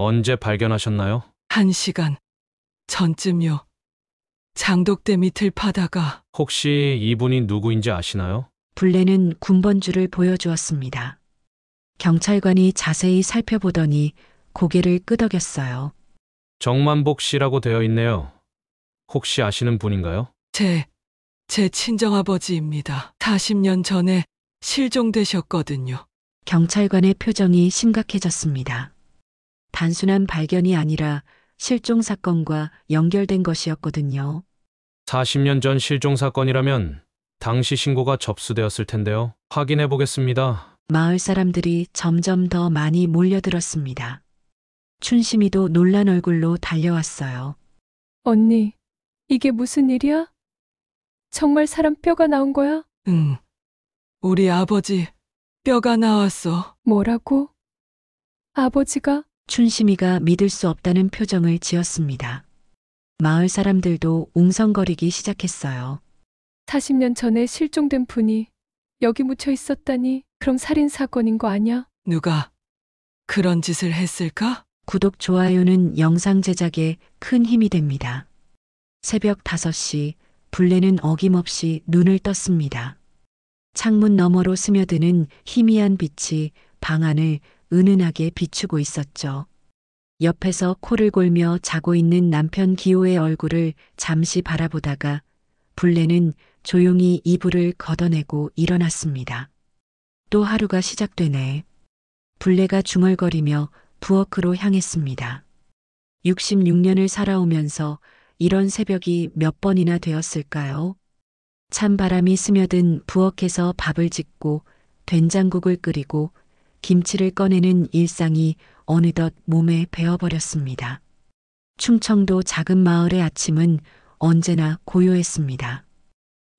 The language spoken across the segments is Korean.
언제 발견하셨나요? 1시간 전쯤요. 장독대 밑을 파다가 혹시 이분이 누구인지 아시나요? 불레는 군번줄을 보여주었습니다. 경찰관이 자세히 살펴보더니 고개를 끄덕였어요. 정만복 씨라고 되어 있네요. 혹시 아시는 분인가요? 제 친정아버지입니다. 40년 전에 실종되셨거든요. 경찰관의 표정이 심각해졌습니다. 단순한 발견이 아니라 실종 사건과 연결된 것이었거든요. 40년 전 실종 사건이라면 당시 신고가 접수되었을 텐데요. 확인해 보겠습니다. 마을 사람들이 점점 더 많이 몰려들었습니다. 춘심이도 놀란 얼굴로 달려왔어요. 언니, 이게 무슨 일이야? 정말 사람 뼈가 나온 거야? 응. 우리 아버지 뼈가 나왔어. 뭐라고? 아버지가? 춘심이가 믿을 수 없다는 표정을 지었습니다. 마을 사람들도 웅성거리기 시작했어요. 40년 전에 실종된 분이 여기 묻혀 있었다니. 그럼 살인 사건인 거 아니야? 누가 그런 짓을 했을까? 구독, 좋아요는 영상 제작에 큰 힘이 됩니다. 새벽 5시, 불레는 어김없이 눈을 떴습니다. 창문 너머로 스며드는 희미한 빛이 방 안을 은은하게 비추고 있었죠. 옆에서 코를 골며 자고 있는 남편 기호의 얼굴을 잠시 바라보다가 불레는 조용히 이불을 걷어내고 일어났습니다. 또 하루가 시작되네. 불레가 중얼거리며 부엌으로 향했습니다. 66년을 살아오면서 이런 새벽이 몇 번이나 되었을까요? 찬바람이 스며든 부엌에서 밥을 짓고 된장국을 끓이고 김치를 꺼내는 일상이 어느덧 몸에 배어버렸습니다. 충청도 작은 마을의 아침은 언제나 고요했습니다.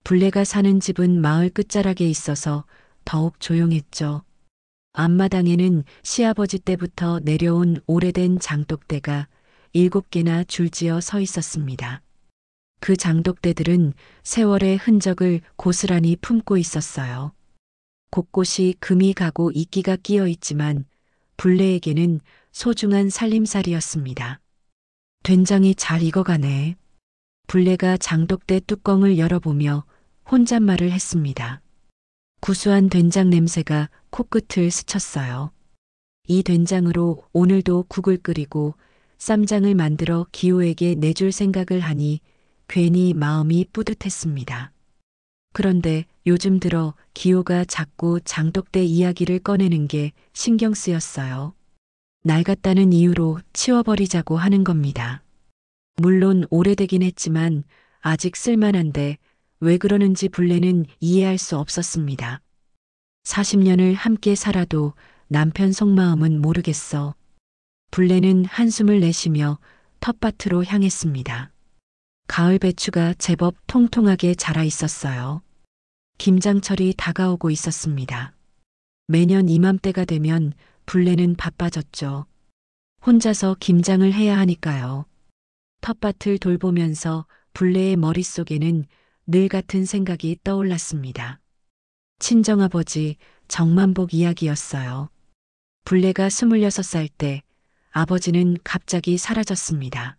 불레가 사는 집은 마을 끝자락에 있어서 더욱 조용했죠. 앞마당에는 시아버지 때부터 내려온 오래된 장독대가 7개나 줄지어 서 있었습니다. 그 장독대들은 세월의 흔적을 고스란히 품고 있었어요. 곳곳이 금이 가고 이끼가 끼어 있지만 불레에게는 소중한 살림살이였습니다. 된장이 잘 익어가네. 불레가 장독대 뚜껑을 열어보며 혼잣말을 했습니다. 구수한 된장 냄새가 코끝을 스쳤어요. 이 된장으로 오늘도 국을 끓이고 쌈장을 만들어 기호에게 내줄 생각을 하니 괜히 마음이 뿌듯했습니다. 그런데 요즘 들어 기호가 자꾸 장독대 이야기를 꺼내는 게 신경 쓰였어요. 낡았다는 이유로 치워버리자고 하는 겁니다. 물론 오래되긴 했지만 아직 쓸만한데 왜 그러는지 불레는 이해할 수 없었습니다. 40년을 함께 살아도 남편 속마음은 모르겠어. 불레는 한숨을 내쉬며 텃밭으로 향했습니다. 가을 배추가 제법 통통하게 자라 있었어요. 김장철이 다가오고 있었습니다. 매년 이맘때가 되면 불레는 바빠졌죠. 혼자서 김장을 해야 하니까요. 텃밭을 돌보면서 불레의 머릿속에는 늘 같은 생각이 떠올랐습니다. 친정아버지 정만복 이야기였어요. 불레가 26살 때 아버지는 갑자기 사라졌습니다.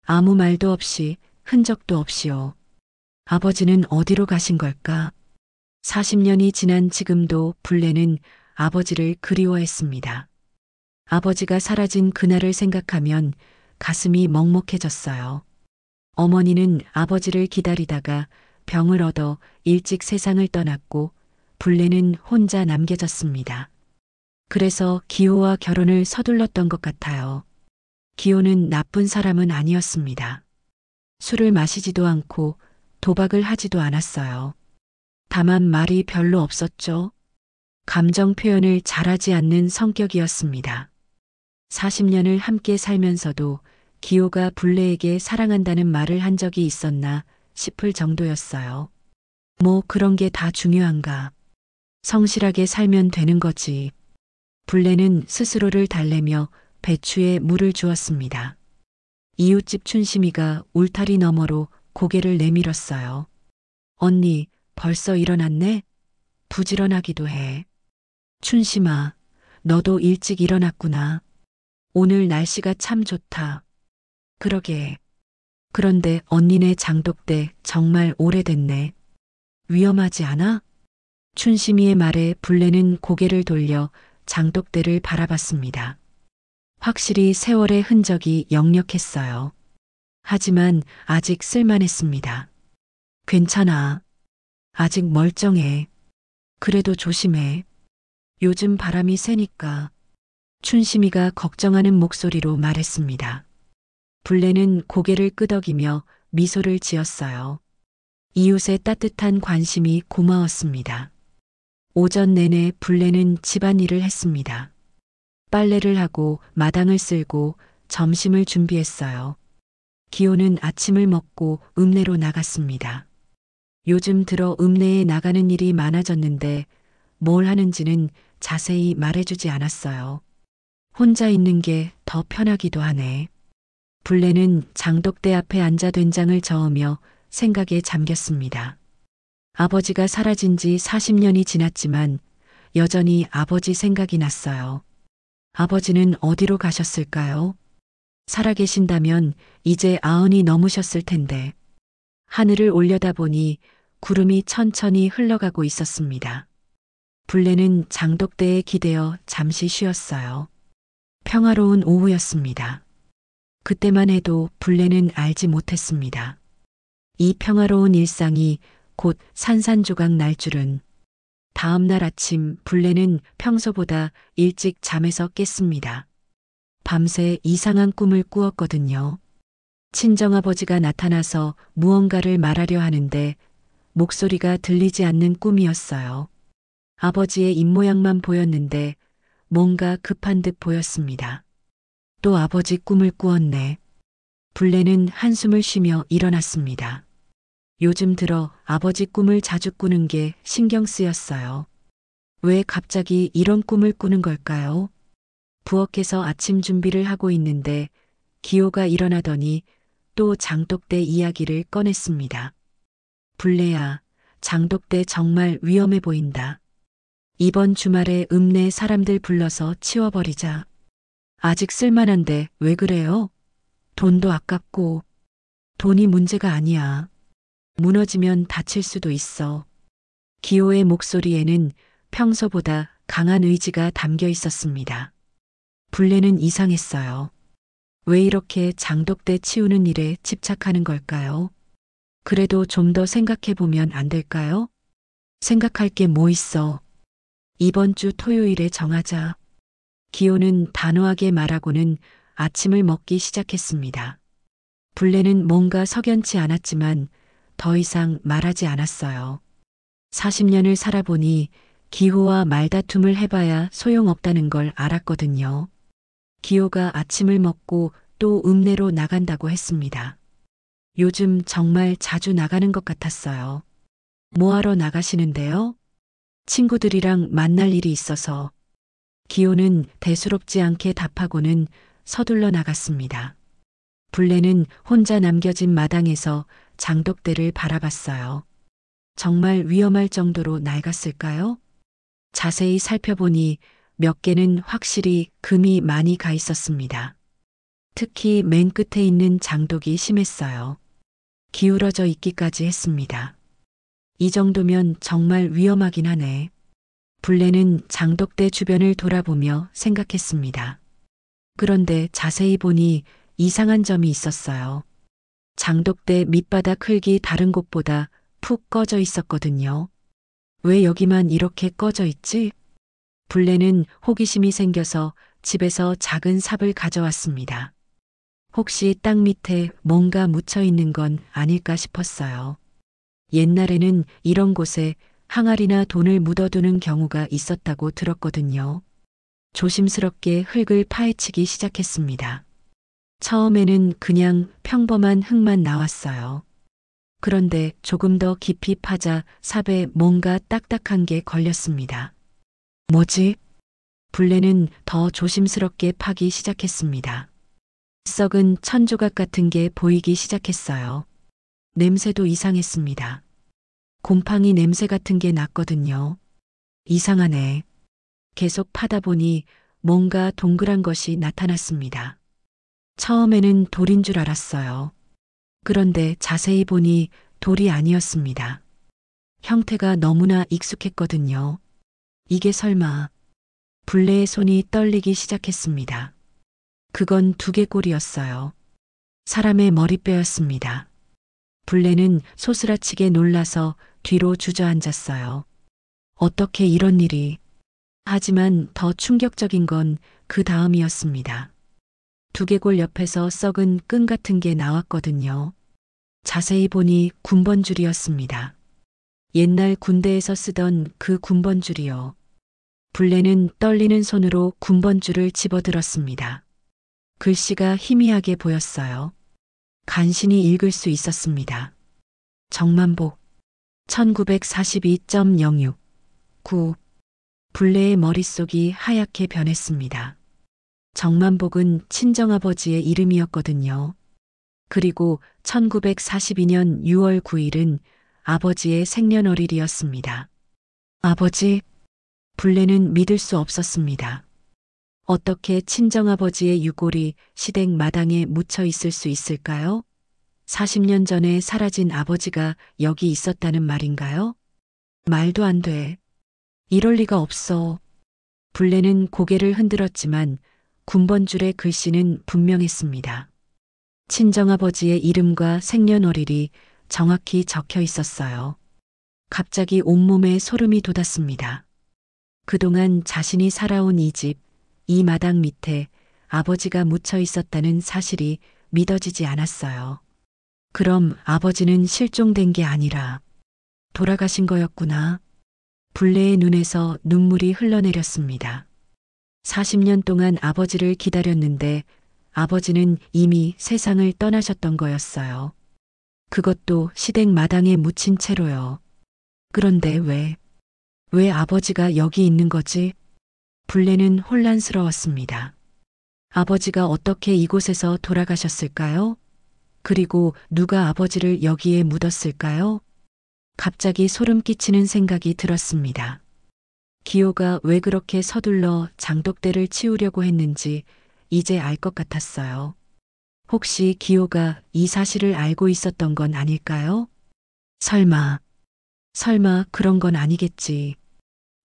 아무 말도 없이 흔적도 없이요. 아버지는 어디로 가신 걸까? 40년이 지난 지금도 불레는 아버지를 그리워했습니다. 아버지가 사라진 그날을 생각하면 가슴이 먹먹해졌어요. 어머니는 아버지를 기다리다가 병을 얻어 일찍 세상을 떠났고 불레는 혼자 남겨졌습니다. 그래서 기호와 결혼을 서둘렀던 것 같아요. 기호는 나쁜 사람은 아니었습니다. 술을 마시지도 않고 도박을 하지도 않았어요. 다만 말이 별로 없었죠. 감정 표현을 잘하지 않는 성격이었습니다. 40년을 함께 살면서도 기호가 불레에게 사랑한다는 말을 한 적이 있었나 싶을 정도였어요. 뭐 그런 게 다 중요한가. 성실하게 살면 되는 거지. 불레는 스스로를 달래며 배추에 물을 주었습니다. 이웃집 춘심이가 울타리 너머로 고개를 내밀었어요. 언니, 벌써 일어났네? 부지런하기도 해. 춘심아, 너도 일찍 일어났구나. 오늘 날씨가 참 좋다. 그러게. 그런데 언니네 장독대 정말 오래됐네. 위험하지 않아? 춘심이의 말에 불레는 고개를 돌려 장독대를 바라봤습니다. 확실히 세월의 흔적이 역력했어요. 하지만 아직 쓸만했습니다. 괜찮아. 아직 멀쩡해. 그래도 조심해. 요즘 바람이 세니까. 춘심이가 걱정하는 목소리로 말했습니다. 불레는 고개를 끄덕이며 미소를 지었어요. 이웃의 따뜻한 관심이 고마웠습니다. 오전 내내 불레는 집안일을 했습니다. 빨래를 하고 마당을 쓸고 점심을 준비했어요. 기호는 아침을 먹고 읍내로 나갔습니다. 요즘 들어 읍내에 나가는 일이 많아졌는데 뭘 하는지는 자세히 말해주지 않았어요. 혼자 있는 게 더 편하기도 하네. 불레는 장독대 앞에 앉아 된장을 저으며 생각에 잠겼습니다. 아버지가 사라진 지 40년이 지났지만 여전히 아버지 생각이 났어요. 아버지는 어디로 가셨을까요? 살아계신다면 이제 90이 넘으셨을 텐데. 하늘을 올려다보니 구름이 천천히 흘러가고 있었습니다. 불레는 장독대에 기대어 잠시 쉬었어요. 평화로운 오후였습니다. 그때만 해도 불레는 알지 못했습니다. 이 평화로운 일상이 곧 산산조각 날 줄은. 다음 날 아침 불레는 평소보다 일찍 잠에서 깼습니다. 밤새 이상한 꿈을 꾸었거든요. 친정아버지가 나타나서 무언가를 말하려 하는데 목소리가 들리지 않는 꿈이었어요. 아버지의 입모양만 보였는데 뭔가 급한 듯 보였습니다. 또 아버지 꿈을 꾸었네. 불레는 한숨을 쉬며 일어났습니다. 요즘 들어 아버지 꿈을 자주 꾸는 게 신경 쓰였어요. 왜 갑자기 이런 꿈을 꾸는 걸까요? 부엌에서 아침 준비를 하고 있는데 기호가 일어나더니 또 장독대 이야기를 꺼냈습니다. 불레야, 장독대 정말 위험해 보인다. 이번 주말에 읍내 사람들 불러서 치워버리자. 아직 쓸만한데 왜 그래요? 돈도 아깝고. 돈이 문제가 아니야. 무너지면 다칠 수도 있어. 기호의 목소리에는 평소보다 강한 의지가 담겨 있었습니다. 불레는 이상했어요. 왜 이렇게 장독대 치우는 일에 집착하는 걸까요? 그래도 좀 더 생각해 보면 안 될까요? 생각할 게 뭐 있어. 이번 주 토요일에 정하자. 기호는 단호하게 말하고는 아침을 먹기 시작했습니다. 불레는 뭔가 석연치 않았지만 더 이상 말하지 않았어요. 40년을 살아보니 기호와 말다툼을 해봐야 소용없다는 걸 알았거든요. 기호가 아침을 먹고 또 읍내로 나간다고 했습니다. 요즘 정말 자주 나가는 것 같았어요. 뭐하러 나가시는데요? 친구들이랑 만날 일이 있어서. 기호는 대수롭지 않게 답하고는 서둘러 나갔습니다. 불레는 혼자 남겨진 마당에서 장독대를 바라봤어요. 정말 위험할 정도로 낡았을까요? 자세히 살펴보니 몇 개는 확실히 금이 많이 가 있었습니다. 특히 맨 끝에 있는 장독이 심했어요. 기울어져 있기까지 했습니다. 이 정도면 정말 위험하긴 하네. 불레는 장독대 주변을 돌아보며 생각했습니다. 그런데 자세히 보니 이상한 점이 있었어요. 장독대 밑바닥 흙이 다른 곳보다 푹 꺼져 있었거든요. 왜 여기만 이렇게 꺼져 있지? 불레는 호기심이 생겨서 집에서 작은 삽을 가져왔습니다. 혹시 땅 밑에 뭔가 묻혀 있는 건 아닐까 싶었어요. 옛날에는 이런 곳에 항아리나 돈을 묻어두는 경우가 있었다고 들었거든요. 조심스럽게 흙을 파헤치기 시작했습니다. 처음에는 그냥 평범한 흙만 나왔어요. 그런데 조금 더 깊이 파자 삽에 뭔가 딱딱한 게 걸렸습니다. 뭐지? 불레는 더 조심스럽게 파기 시작했습니다. 썩은 천조각 같은 게 보이기 시작했어요. 냄새도 이상했습니다. 곰팡이 냄새 같은 게 났거든요. 이상하네. 계속 파다 보니 뭔가 동그란 것이 나타났습니다. 처음에는 돌인 줄 알았어요. 그런데 자세히 보니 돌이 아니었습니다. 형태가 너무나 익숙했거든요. 이게 설마. 불레의 손이 떨리기 시작했습니다. 그건 두개골이었어요. 사람의 머리뼈였습니다. 불레는 소스라치게 놀라서 뒤로 주저앉았어요. 어떻게 이런 일이. 하지만 더 충격적인 건 그 다음이었습니다. 두개골 옆에서 썩은 끈 같은 게 나왔거든요. 자세히 보니 군번줄이었습니다. 옛날 군대에서 쓰던 그 군번줄이요. 불레는 떨리는 손으로 군번줄을 집어들었습니다. 글씨가 희미하게 보였어요. 간신히 읽을 수 있었습니다. 정만복 1942.06 9 불레의 머릿속이 하얗게 변했습니다. 정만복은 친정아버지의 이름이었거든요. 그리고 1942년 6월 9일은 아버지의 생년월일이었습니다. 아버지, 불레는 믿을 수 없었습니다. 어떻게 친정아버지의 유골이 시댁 마당에 묻혀 있을 수 있을까요? 40년 전에 사라진 아버지가 여기 있었다는 말인가요? 말도 안 돼. 이럴 리가 없어. 불레는 고개를 흔들었지만 군번줄의 글씨는 분명했습니다. 친정아버지의 이름과 생년월일이 정확히 적혀 있었어요. 갑자기 온몸에 소름이 돋았습니다. 그동안 자신이 살아온 이 집, 이 마당 밑에 아버지가 묻혀 있었다는 사실이 믿어지지 않았어요. 그럼 아버지는 실종된 게 아니라 돌아가신 거였구나. 불레의 눈에서 눈물이 흘러내렸습니다. 40년 동안 아버지를 기다렸는데 아버지는 이미 세상을 떠나셨던 거였어요. 그것도 시댁 마당에 묻힌 채로요. 그런데 왜 아버지가 여기 있는 거지? 불레는 혼란스러웠습니다. 아버지가 어떻게 이곳에서 돌아가셨을까요? 그리고 누가 아버지를 여기에 묻었을까요? 갑자기 소름 끼치는 생각이 들었습니다. 기호가 왜 그렇게 서둘러 장독대를 치우려고 했는지 이제 알 것 같았어요. 혹시 기호가 이 사실을 알고 있었던 건 아닐까요? 설마 그런 건 아니겠지.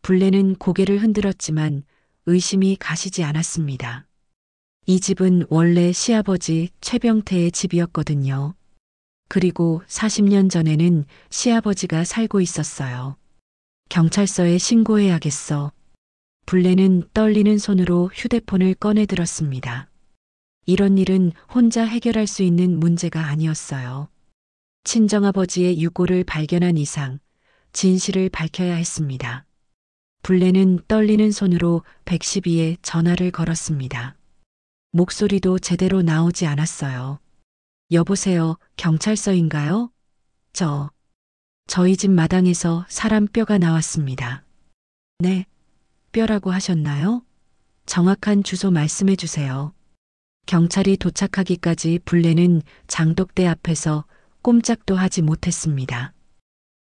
불레는 고개를 흔들었지만 의심이 가시지 않았습니다. 이 집은 원래 시아버지 최병태의 집이었거든요. 그리고 40년 전에는 시아버지가 살고 있었어요. 경찰서에 신고해야겠어. 불레는 떨리는 손으로 휴대폰을 꺼내 들었습니다. 이런 일은 혼자 해결할 수 있는 문제가 아니었어요. 친정아버지의 유골을 발견한 이상 진실을 밝혀야 했습니다. 불레는 떨리는 손으로 112에 전화를 걸었습니다. 목소리도 제대로 나오지 않았어요. 여보세요, 경찰서인가요? 저희 집 마당에서 사람 뼈가 나왔습니다. 네, 뼈라고 하셨나요? 정확한 주소 말씀해 주세요. 경찰이 도착하기까지 불레는 장독대 앞에서 꼼짝도 하지 못했습니다.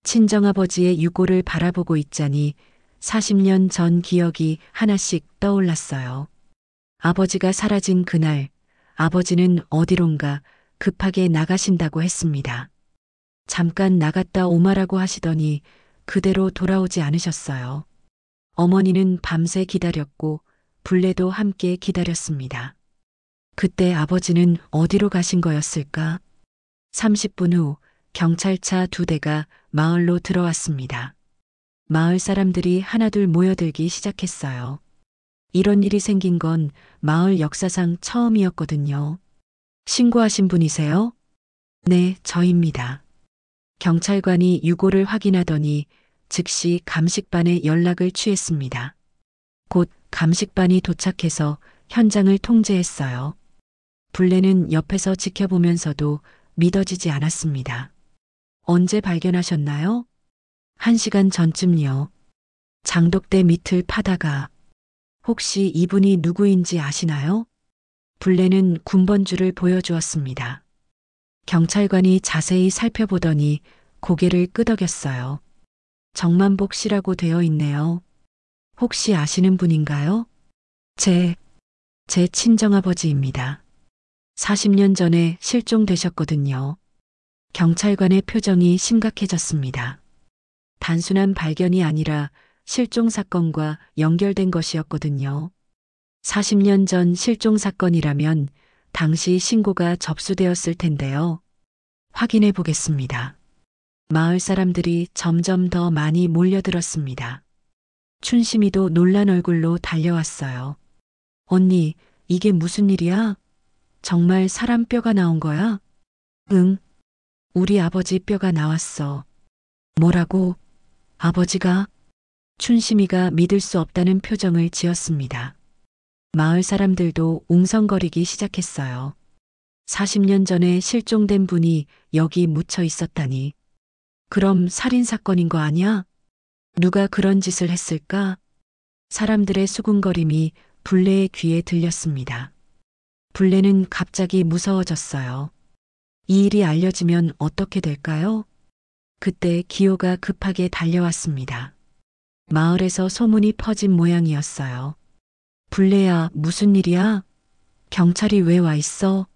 친정아버지의 유골을 바라보고 있자니 40년 전 기억이 하나씩 떠올랐어요. 아버지가 사라진 그날, 아버지는 어디론가 급하게 나가신다고 했습니다. 잠깐 나갔다 오마라고 하시더니 그대로 돌아오지 않으셨어요. 어머니는 밤새 기다렸고 불레도 함께 기다렸습니다. 그때 아버지는 어디로 가신 거였을까? 30분 후 경찰차 2대가 마을로 들어왔습니다. 마을 사람들이 하나둘 모여들기 시작했어요. 이런 일이 생긴 건 마을 역사상 처음이었거든요. 신고하신 분이세요? 네, 저입니다. 경찰관이 유골을 확인하더니 즉시 감식반에 연락을 취했습니다. 곧 감식반이 도착해서 현장을 통제했어요. 불레는 옆에서 지켜보면서도 믿어지지 않았습니다. 언제 발견하셨나요? 1시간 전쯤요. 장독대 밑을 파다가. 혹시 이분이 누구인지 아시나요? 불레는 군번줄을 보여주었습니다. 경찰관이 자세히 살펴보더니 고개를 끄덕였어요. 정만복 씨라고 되어 있네요. 혹시 아시는 분인가요? 제 친정아버지입니다. 40년 전에 실종되셨거든요. 경찰관의 표정이 심각해졌습니다. 단순한 발견이 아니라 실종 사건과 연결된 것이었거든요. 40년 전 실종 사건이라면 당시 신고가 접수되었을 텐데요. 확인해 보겠습니다. 마을 사람들이 점점 더 많이 몰려들었습니다. 춘심이도 놀란 얼굴로 달려왔어요. 언니, 이게 무슨 일이야? 정말 사람 뼈가 나온 거야? 응. 우리 아버지 뼈가 나왔어. 뭐라고? 아버지가? 춘심이가 믿을 수 없다는 표정을 지었습니다. 마을 사람들도 웅성거리기 시작했어요. 40년 전에 실종된 분이 여기 묻혀 있었다니. 그럼 살인사건인 거 아니야? 누가 그런 짓을 했을까? 사람들의 수군거림이 불레의 귀에 들렸습니다. 불레는 갑자기 무서워졌어요. 이 일이 알려지면 어떻게 될까요? 그때 기호가 급하게 달려왔습니다. 마을에서 소문이 퍼진 모양이었어요. 불레야, 무슨 일이야? 경찰이 왜 와 있어?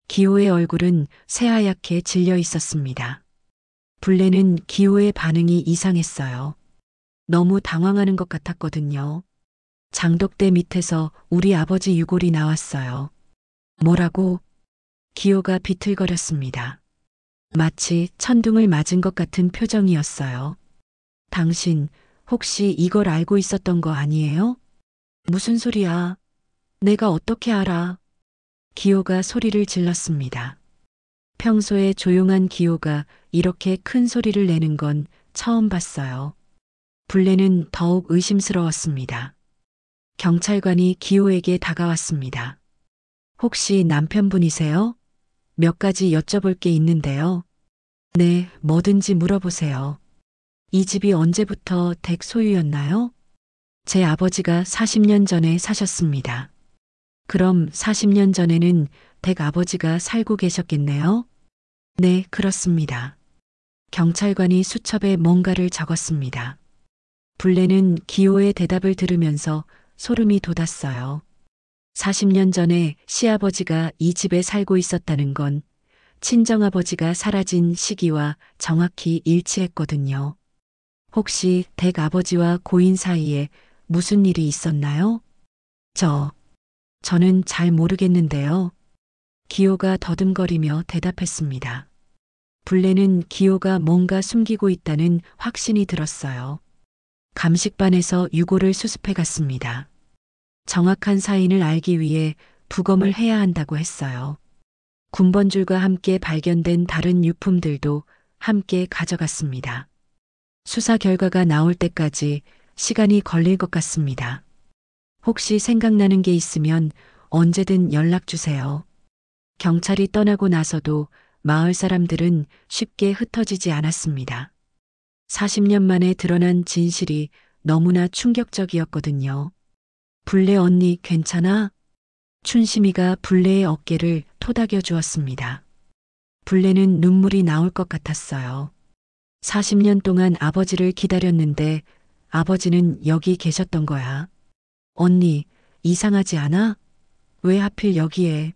기호의 얼굴은 새하얗게 질려 있었습니다. 불레는 기호의 반응이 이상했어요. 너무 당황하는 것 같았거든요. 장독대 밑에서 우리 아버지 유골이 나왔어요. 뭐라고? 기호가 비틀거렸습니다. 마치 천둥을 맞은 것 같은 표정이었어요. 당신 혹시 이걸 알고 있었던 거 아니에요? 무슨 소리야? 내가 어떻게 알아? 기호가 소리를 질렀습니다. 평소에 조용한 기호가 이렇게 큰 소리를 내는 건 처음 봤어요. 불레는 더욱 의심스러웠습니다. 경찰관이 기호에게 다가왔습니다. 혹시 남편분이세요? 몇 가지 여쭤볼 게 있는데요. 네, 뭐든지 물어보세요. 이 집이 언제부터 댁 소유였나요? 제 아버지가 40년 전에 사셨습니다. 그럼 40년 전에는 댁 아버지가 살고 계셨겠네요? 네, 그렇습니다. 경찰관이 수첩에 뭔가를 적었습니다. 불레는 기호의 대답을 들으면서 소름이 돋았어요. 40년 전에 시아버지가 이 집에 살고 있었다는 건 친정아버지가 사라진 시기와 정확히 일치했거든요. 혹시 댁 아버지와 고인 사이에 무슨 일이 있었나요? 저는 잘 모르겠는데요. 기호가 더듬거리며 대답했습니다. 불레는 기호가 뭔가 숨기고 있다는 확신이 들었어요. 감식반에서 유골을 수습해 갔습니다. 정확한 사인을 알기 위해 부검을 해야 한다고 했어요. 군번줄과 함께 발견된 다른 유품들도 함께 가져갔습니다. 수사 결과가 나올 때까지 시간이 걸릴 것 같습니다. 혹시 생각나는 게 있으면 언제든 연락 주세요. 경찰이 떠나고 나서도 마을 사람들은 쉽게 흩어지지 않았습니다. 40년 만에 드러난 진실이 너무나 충격적이었거든요. 불레 언니 괜찮아? 춘심이가 불레의 어깨를 토닥여 주었습니다. 불레는 눈물이 나올 것 같았어요. 40년 동안 아버지를 기다렸는데 아버지는 여기 계셨던 거야. 언니, 이상하지 않아? 왜 하필 여기에?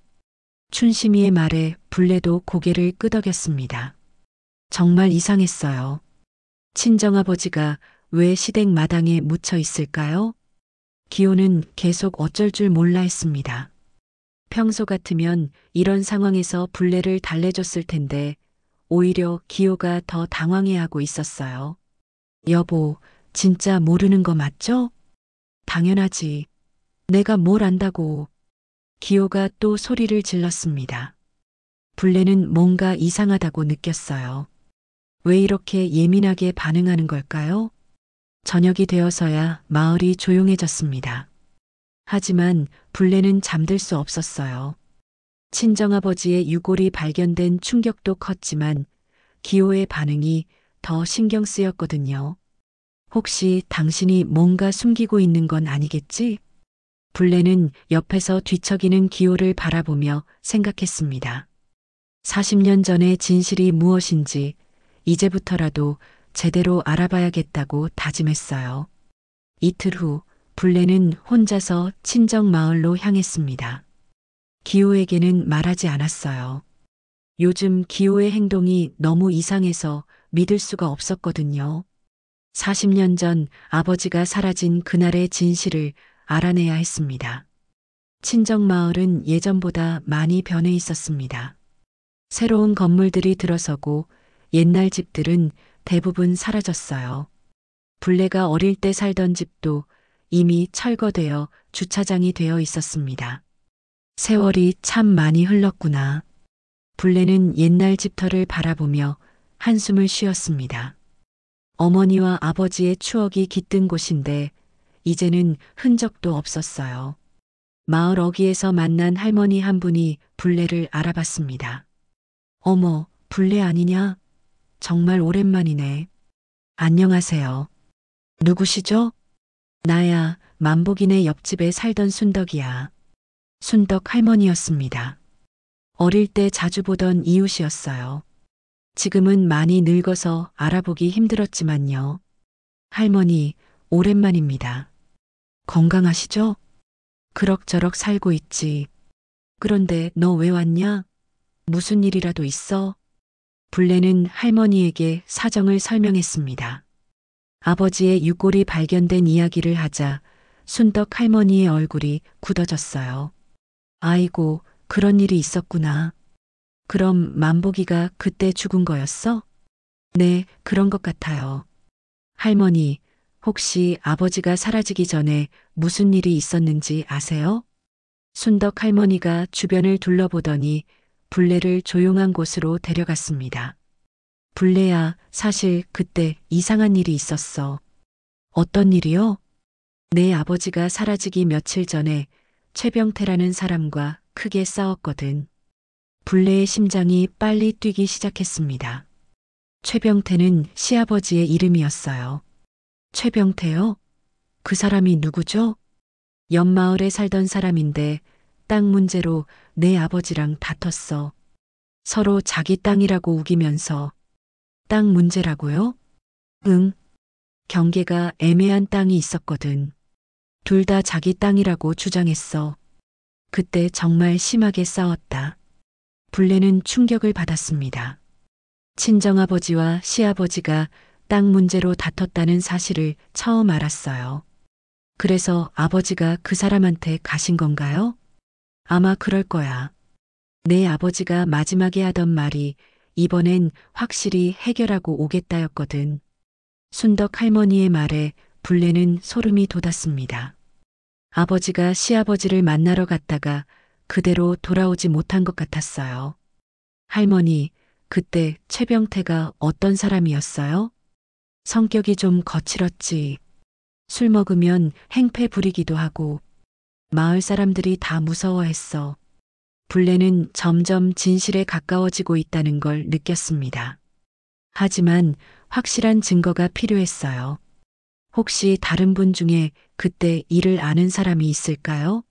춘심이의 말에 불레도 고개를 끄덕였습니다. 정말 이상했어요. 친정아버지가 왜 시댁 마당에 묻혀 있을까요? 기호는 계속 어쩔 줄 몰라 했습니다. 평소 같으면 이런 상황에서 불레를 달래줬을 텐데 오히려 기호가 더 당황해하고 있었어요. 여보, 진짜 모르는 거 맞죠? 당연하지. 내가 뭘 안다고. 기호가 또 소리를 질렀습니다. 불레는 뭔가 이상하다고 느꼈어요. 왜 이렇게 예민하게 반응하는 걸까요? 저녁이 되어서야 마을이 조용해졌습니다. 하지만 불레는 잠들 수 없었어요. 친정아버지의 유골이 발견된 충격도 컸지만 기호의 반응이 더 신경 쓰였거든요. 혹시 당신이 뭔가 숨기고 있는 건 아니겠지? 불레는 옆에서 뒤척이는 기호를 바라보며 생각했습니다. 40년 전의 진실이 무엇인지 이제부터라도 제대로 알아봐야겠다고 다짐했어요. 이틀 후 불레는 혼자서 친정 마을로 향했습니다. 기호에게는 말하지 않았어요. 요즘 기호의 행동이 너무 이상해서 믿을 수가 없었거든요. 40년 전 아버지가 사라진 그날의 진실을 알아내야 했습니다. 친정 마을은 예전보다 많이 변해 있었습니다. 새로운 건물들이 들어서고 옛날 집들은 대부분 사라졌어요. 불레가 어릴 때 살던 집도 이미 철거되어 주차장이 되어 있었습니다. 세월이 참 많이 흘렀구나. 불레는 옛날 집터를 바라보며 한숨을 쉬었습니다. 어머니와 아버지의 추억이 깃든 곳인데 이제는 흔적도 없었어요. 마을 어귀에서 만난 할머니 한 분이 불레를 알아봤습니다. 어머, 불레 아니냐? 정말 오랜만이네. 안녕하세요. 누구시죠? 나야, 만복이네 옆집에 살던 순덕이야. 순덕 할머니였습니다. 어릴 때 자주 보던 이웃이었어요. 지금은 많이 늙어서 알아보기 힘들었지만요. 할머니, 오랜만입니다. 건강하시죠? 그럭저럭 살고 있지. 그런데 너 왜 왔냐? 무슨 일이라도 있어? 불레는 할머니에게 사정을 설명했습니다. 아버지의 유골이 발견된 이야기를 하자 순덕 할머니의 얼굴이 굳어졌어요. 아이고, 그런 일이 있었구나. 그럼 만복이가 그때 죽은 거였어? 네, 그런 것 같아요. 할머니, 혹시 아버지가 사라지기 전에 무슨 일이 있었는지 아세요? 순덕 할머니가 주변을 둘러보더니 불레를 조용한 곳으로 데려갔습니다. 불레야, 사실 그때 이상한 일이 있었어. 어떤 일이요? 내 아버지가 사라지기 며칠 전에 최병태라는 사람과 크게 싸웠거든. 불레의 심장이 빨리 뛰기 시작했습니다. 최병태는 시아버지의 이름이었어요. 최병태요? 그 사람이 누구죠? 옆마을에 살던 사람인데 땅 문제로 내 아버지랑 다퉜어. 서로 자기 땅이라고 우기면서. 땅 문제라고요? 응. 경계가 애매한 땅이 있었거든. 둘 다 자기 땅이라고 주장했어. 그때 정말 심하게 싸웠다. 불레는 충격을 받았습니다. 친정아버지와 시아버지가 땅 문제로 다퉜다는 사실을 처음 알았어요. 그래서 아버지가 그 사람한테 가신 건가요? 아마 그럴 거야. 내 아버지가 마지막에 하던 말이 이번엔 확실히 해결하고 오겠다였거든. 순덕 할머니의 말에 불레는 소름이 돋았습니다. 아버지가 시아버지를 만나러 갔다가 그대로 돌아오지 못한 것 같았어요. 할머니, 그때 최병태가 어떤 사람이었어요? 성격이 좀 거칠었지. 술 먹으면 행패 부리기도 하고 마을 사람들이 다 무서워했어. 불레는 점점 진실에 가까워지고 있다는 걸 느꼈습니다. 하지만 확실한 증거가 필요했어요. 혹시 다른 분 중에 그때 일을 아는 사람이 있을까요?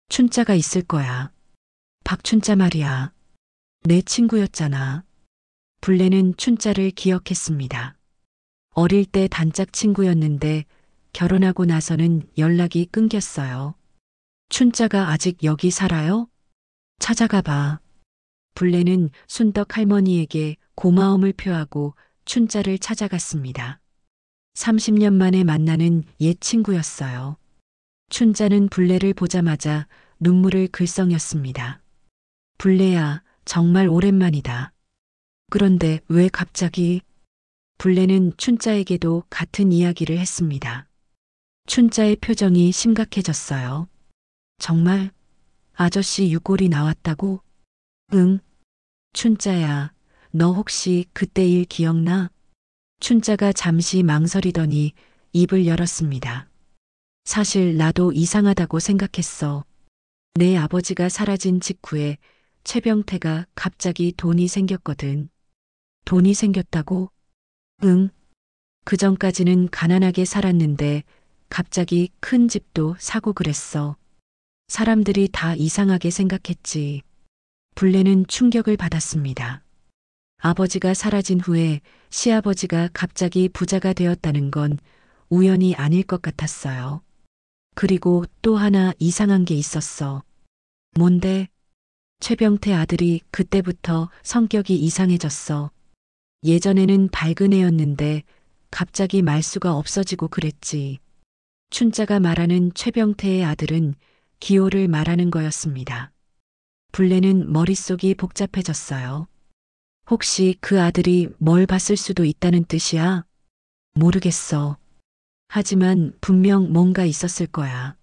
춘자가 있을 거야. 박춘자 말이야. 내 친구였잖아. 불레는 춘자를 기억했습니다. 어릴 때 단짝 친구였는데 결혼하고 나서는 연락이 끊겼어요. 춘자가 아직 여기 살아요? 찾아가 봐. 불레는 순덕 할머니에게 고마움을 표하고 춘자를 찾아갔습니다. 30년 만에 만나는 옛 친구였어요. 춘자는 불레를 보자마자 눈물을 글썽였습니다. 불레야, 정말 오랜만이다. 그런데 왜 갑자기? 불레는 춘자에게도 같은 이야기를 했습니다. 춘자의 표정이 심각해졌어요. 정말? 아저씨 유골이 나왔다고? 응. 춘자야, 너 혹시 그때 일 기억나? 춘자가 잠시 망설이더니 입을 열었습니다. 사실 나도 이상하다고 생각했어. 내 아버지가 사라진 직후에 최병태가 갑자기 돈이 생겼거든. 돈이 생겼다고? 응. 그전까지는 가난하게 살았는데 갑자기 큰 집도 사고 그랬어. 사람들이 다 이상하게 생각했지. 불레는 충격을 받았습니다. 아버지가 사라진 후에 시아버지가 갑자기 부자가 되었다는 건 우연이 아닐 것 같았어요. 그리고 또 하나 이상한 게 있었어. 뭔데? 최병태 아들이 그때부터 성격이 이상해졌어. 예전에는 밝은 애였는데 갑자기 말수가 없어지고 그랬지. 춘자가 말하는 최병태의 아들은 기호를 말하는 거였습니다. 불레는 머릿속이 복잡해졌어요. 혹시 그 아들이 뭘 봤을 수도 있다는 뜻이야? 모르겠어. 하지만 분명 뭔가 있었을 거야.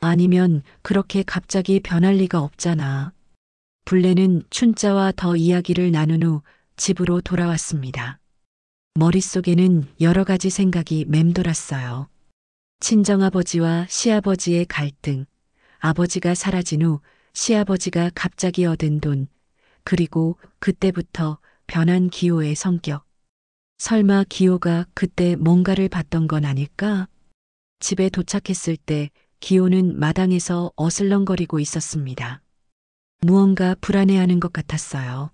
아니면 그렇게 갑자기 변할 리가 없잖아. 불레는 춘자와 더 이야기를 나눈 후 집으로 돌아왔습니다. 머릿속에는 여러 가지 생각이 맴돌았어요. 친정아버지와 시아버지의 갈등, 아버지가 사라진 후 시아버지가 갑자기 얻은 돈, 그리고 그때부터 변한 기호의 성격. 설마 기호가 그때 뭔가를 봤던 건 아닐까? 집에 도착했을 때 기호는 마당에서 어슬렁거리고 있었습니다. 무언가 불안해하는 것 같았어요.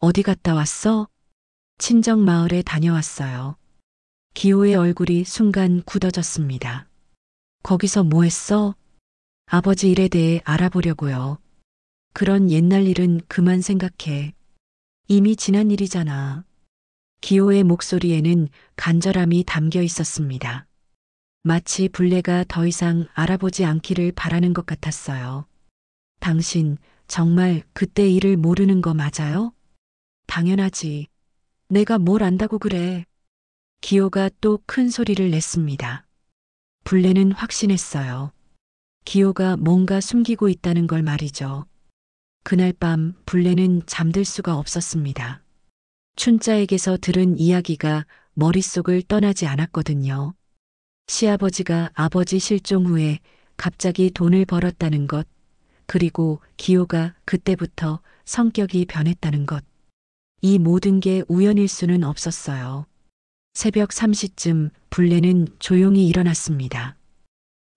어디 갔다 왔어? 친정 마을에 다녀왔어요. 기호의 얼굴이 순간 굳어졌습니다. 거기서 뭐 했어? 아버지 일에 대해 알아보려고요. 그런 옛날 일은 그만 생각해. 이미 지난 일이잖아. 기호의 목소리에는 간절함이 담겨 있었습니다. 마치 불레가 더 이상 알아보지 않기를 바라는 것 같았어요. 당신 정말 그때 일을 모르는 거 맞아요? 당연하지. 내가 뭘 안다고 그래. 기호가 또 큰 소리를 냈습니다. 불레는 확신했어요. 기호가 뭔가 숨기고 있다는 걸 말이죠. 그날 밤 불레는 잠들 수가 없었습니다. 춘자에게서 들은 이야기가 머릿속을 떠나지 않았거든요. 시아버지가 아버지 실종 후에 갑자기 돈을 벌었다는 것, 그리고 기호가 그때부터 성격이 변했다는 것. 이 모든 게 우연일 수는 없었어요. 새벽 3시쯤 불레는 조용히 일어났습니다.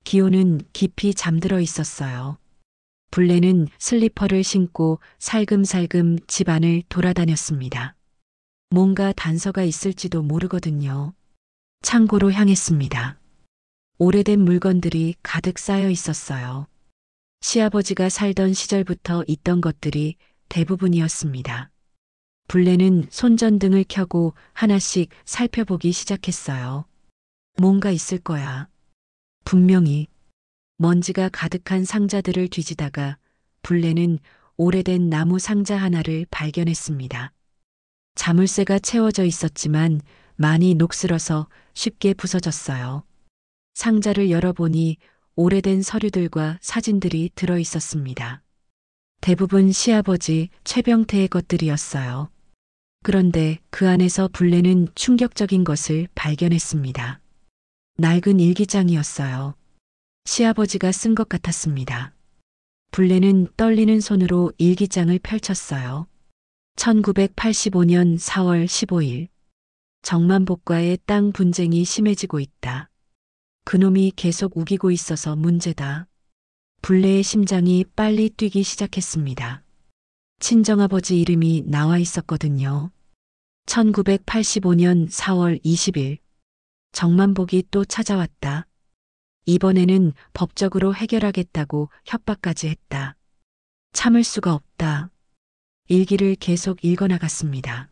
기호는 깊이 잠들어 있었어요. 불레는 슬리퍼를 신고 살금살금 집안을 돌아다녔습니다. 뭔가 단서가 있을지도 모르거든요. 창고로 향했습니다. 오래된 물건들이 가득 쌓여 있었어요. 시아버지가 살던 시절부터 있던 것들이 대부분이었습니다. 불레는 손전등을 켜고 하나씩 살펴보기 시작했어요. 뭔가 있을 거야. 분명히. 먼지가 가득한 상자들을 뒤지다가 불레는 오래된 나무 상자 하나를 발견했습니다. 자물쇠가 채워져 있었지만 많이 녹슬어서 쉽게 부서졌어요. 상자를 열어보니 오래된 서류들과 사진들이 들어 있었습니다. 대부분 시아버지 최병태의 것들이었어요. 그런데 그 안에서 불레는 충격적인 것을 발견했습니다. 낡은 일기장이었어요. 시아버지가 쓴 것 같았습니다. 불레는 떨리는 손으로 일기장을 펼쳤어요. 1985년 4월 15일. 정만복과의 땅 분쟁이 심해지고 있다. 그놈이 계속 우기고 있어서 문제다. 불레의 심장이 빨리 뛰기 시작했습니다. 친정아버지 이름이 나와 있었거든요. 1985년 4월 20일. 정만복이 또 찾아왔다. 이번에는 법적으로 해결하겠다고 협박까지 했다. 참을 수가 없다. 일기를 계속 읽어나갔습니다.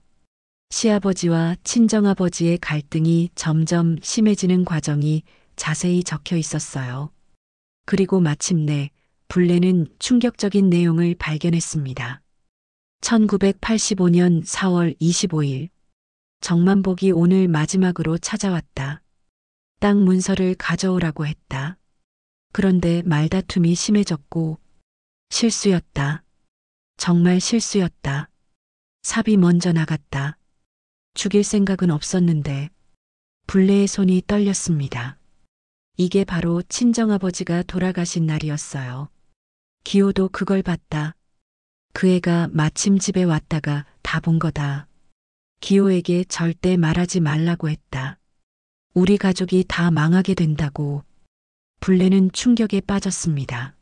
시아버지와 친정아버지의 갈등이 점점 심해지는 과정이 자세히 적혀 있었어요. 그리고 마침내 불레는 충격적인 내용을 발견했습니다. 1985년 4월 25일. 정만복이 오늘 마지막으로 찾아왔다. 땅 문서를 가져오라고 했다. 그런데 말다툼이 심해졌고 실수였다. 정말 실수였다. 삽이 먼저 나갔다. 죽일 생각은 없었는데 불레의 손이 떨렸습니다. 이게 바로 친정아버지가 돌아가신 날이었어요. 기호도 그걸 봤다. 그 애가 마침 집에 왔다가 다 본 거다. 기호에게 절대 말하지 말라고 했다. 우리 가족이 다 망하게 된다고. 불레는 충격에 빠졌습니다.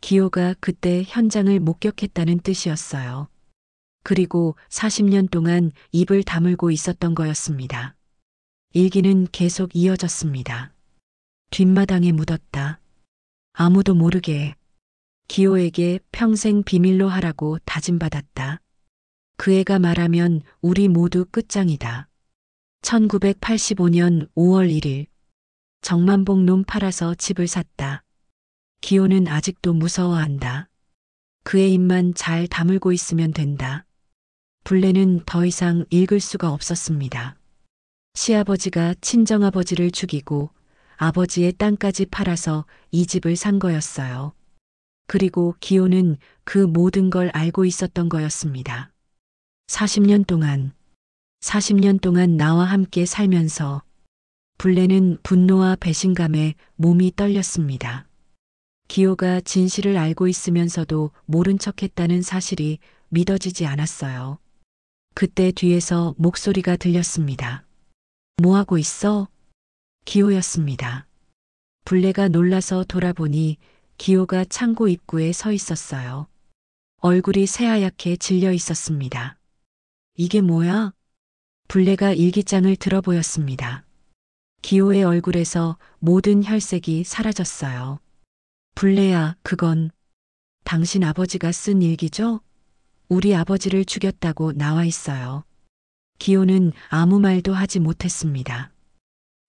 기호가 그때 현장을 목격했다는 뜻이었어요. 그리고 40년 동안 입을 다물고 있었던 거였습니다. 일기는 계속 이어졌습니다. 뒷마당에 묻었다. 아무도 모르게 기호에게 평생 비밀로 하라고 다짐받았다. 그 애가 말하면 우리 모두 끝장이다. 1985년 5월 1일 정만복 놈 팔아서 집을 샀다. 기호는 아직도 무서워한다. 그의 입만 잘 다물고 있으면 된다. 불레는 더 이상 읽을 수가 없었습니다. 시아버지가 친정아버지를 죽이고 아버지의 땅까지 팔아서 이 집을 산 거였어요. 그리고 기호는 그 모든 걸 알고 있었던 거였습니다. 40년 동안 나와 함께 살면서 불레는 분노와 배신감에 몸이 떨렸습니다. 기호가 진실을 알고 있으면서도 모른 척했다는 사실이 믿어지지 않았어요. 그때 뒤에서 목소리가 들렸습니다. 뭐하고 있어? 기호였습니다. 불레가 놀라서 돌아보니 기호가 창고 입구에 서 있었어요. 얼굴이 새하얗게 질려 있었습니다. 이게 뭐야? 불레가 일기장을 들어 보였습니다. 기호의 얼굴에서 모든 혈색이 사라졌어요. 불레야, 그건 당신 아버지가 쓴 일기죠? 우리 아버지를 죽였다고 나와 있어요. 기호는 아무 말도 하지 못했습니다.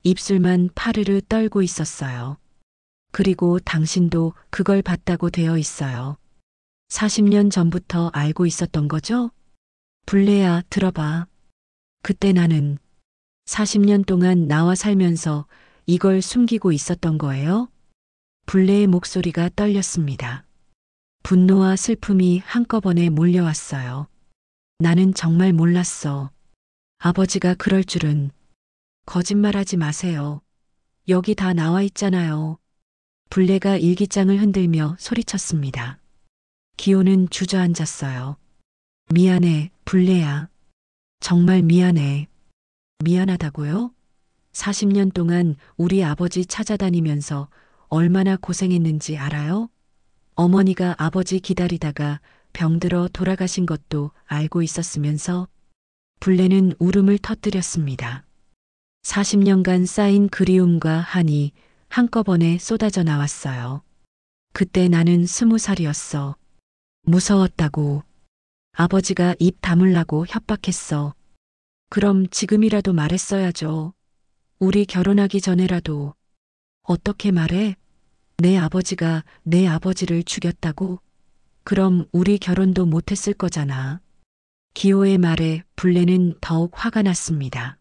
입술만 파르르 떨고 있었어요. 그리고 당신도 그걸 봤다고 되어 있어요. 40년 전부터 알고 있었던 거죠? 불레야, 들어봐. 그때 나는 40년 동안 나와 살면서 이걸 숨기고 있었던 거예요? 불레의 목소리가 떨렸습니다. 분노와 슬픔이 한꺼번에 몰려왔어요. 나는 정말 몰랐어. 아버지가 그럴 줄은. 거짓말하지 마세요. 여기 다 나와 있잖아요. 불레가 일기장을 흔들며 소리쳤습니다. 기호는 주저앉았어요. 미안해, 불레야. 정말 미안해. 미안하다고요? 40년 동안 우리 아버지 찾아다니면서 얼마나 고생했는지 알아요? 어머니가 아버지 기다리다가 병들어 돌아가신 것도 알고 있었으면서 불레는 울음을 터뜨렸습니다. 40년간 쌓인 그리움과 한이 한꺼번에 쏟아져 나왔어요. 그때 나는 20살이었어. 무서웠다고. 아버지가 입 다물라고 협박했어. 그럼 지금이라도 말했어야죠. 우리 결혼하기 전에라도. 어떻게 말해? 내 아버지가 내 아버지를 죽였다고? 그럼 우리 결혼도 못했을 거잖아. 기호의 말에 불레는 더욱 화가 났습니다.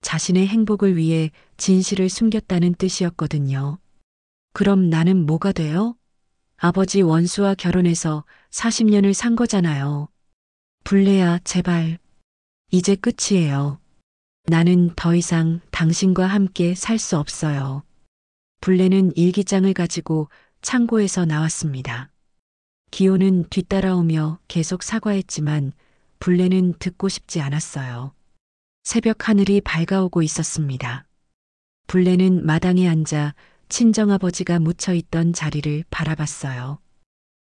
자신의 행복을 위해 진실을 숨겼다는 뜻이었거든요. 그럼 나는 뭐가 돼요? 아버지 원수와 결혼해서 40년을 산 거잖아요. 불레야, 제발. 이제 끝이에요. 나는 더 이상 당신과 함께 살 수 없어요. 불레는 일기장을 가지고 창고에서 나왔습니다. 기호는 뒤따라오며 계속 사과했지만 불레는 듣고 싶지 않았어요. 새벽 하늘이 밝아오고 있었습니다. 불레는 마당에 앉아 친정아버지가 묻혀있던 자리를 바라봤어요.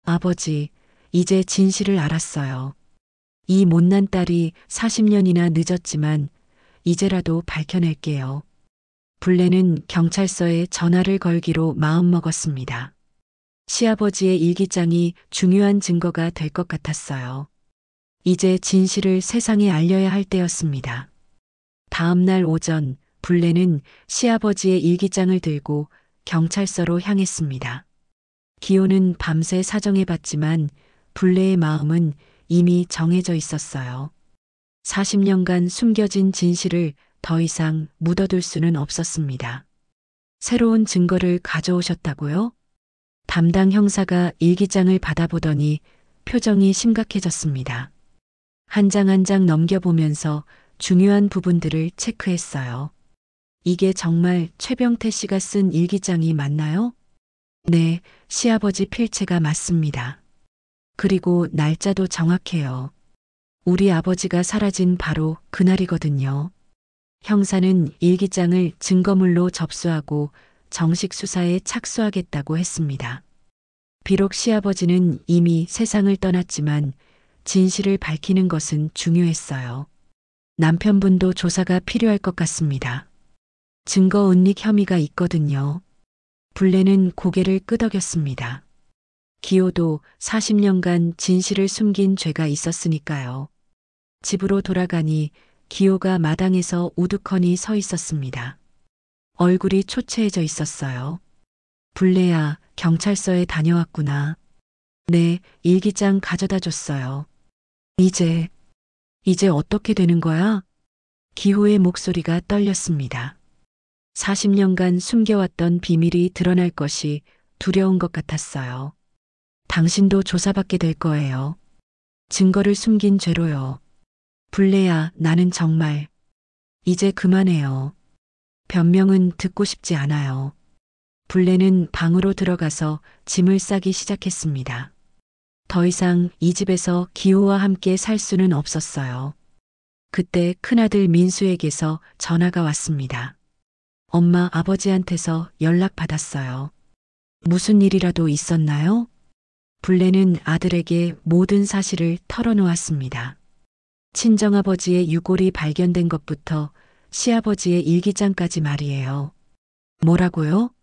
아버지, 이제 진실을 알았어요. 이 못난 딸이 40년이나 늦었지만 이제라도 밝혀낼게요. 불레는 경찰서에 전화를 걸기로 마음먹었습니다. 시아버지의 일기장이 중요한 증거가 될 것 같았어요. 이제 진실을 세상에 알려야 할 때였습니다. 다음 날 오전 불레는 시아버지의 일기장을 들고 경찰서로 향했습니다. 기호는 밤새 사정해봤지만 불레의 마음은 이미 정해져 있었어요. 40년간 숨겨진 진실을 더 이상 묻어둘 수는 없었습니다. 새로운 증거를 가져오셨다고요? 담당 형사가 일기장을 받아보더니 표정이 심각해졌습니다. 한 장 한 장 넘겨보면서 중요한 부분들을 체크했어요. 이게 정말 최병태 씨가 쓴 일기장이 맞나요? 네, 시아버지 필체가 맞습니다. 그리고 날짜도 정확해요. 우리 아버지가 사라진 바로 그날이거든요. 형사는 일기장을 증거물로 접수하고 정식 수사에 착수하겠다고 했습니다. 비록 시아버지는 이미 세상을 떠났지만 진실을 밝히는 것은 중요했어요. 남편분도 조사가 필요할 것 같습니다. 증거 은닉 혐의가 있거든요. 불레는 고개를 끄덕였습니다. 기호도 40년간 진실을 숨긴 죄가 있었으니까요. 집으로 돌아가니 기호가 마당에서 우두커니 서 있었습니다. 얼굴이 초췌해져 있었어요. 불레야, 경찰서에 다녀왔구나. 네, 일기장 가져다 줬어요. 이제 어떻게 되는 거야? 기호의 목소리가 떨렸습니다. 40년간 숨겨왔던 비밀이 드러날 것이 두려운 것 같았어요. 당신도 조사받게 될 거예요. 증거를 숨긴 죄로요. 불레야, 나는 정말 이제 그만해요. 변명은 듣고 싶지 않아요. 불레는 방으로 들어가서 짐을 싸기 시작했습니다. 더 이상 이 집에서 기호와 함께 살 수는 없었어요. 그때 큰아들 민수에게서 전화가 왔습니다. 엄마, 아버지한테서 연락받았어요. 무슨 일이라도 있었나요? 불레는 아들에게 모든 사실을 털어놓았습니다. 친정아버지의 유골이 발견된 것부터 시아버지의 일기장까지 말이에요. 뭐라고요?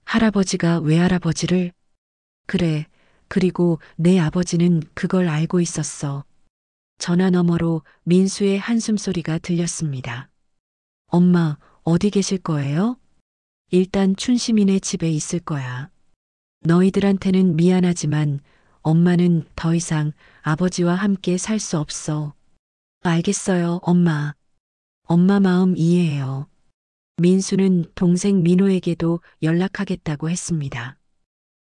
할아버지가 외할아버지를? 그래, 그리고 내 아버지는 그걸 알고 있었어. 전화 너머로 민수의 한숨소리가 들렸습니다. 엄마, 어디 계실 거예요? 일단 춘시민의 집에 있을 거야. 너희들한테는 미안하지만 엄마는 더 이상 아버지와 함께 살 수 없어. 알겠어요, 엄마. 엄마 마음 이해해요. 민수는 동생 민호에게도 연락하겠다고 했습니다.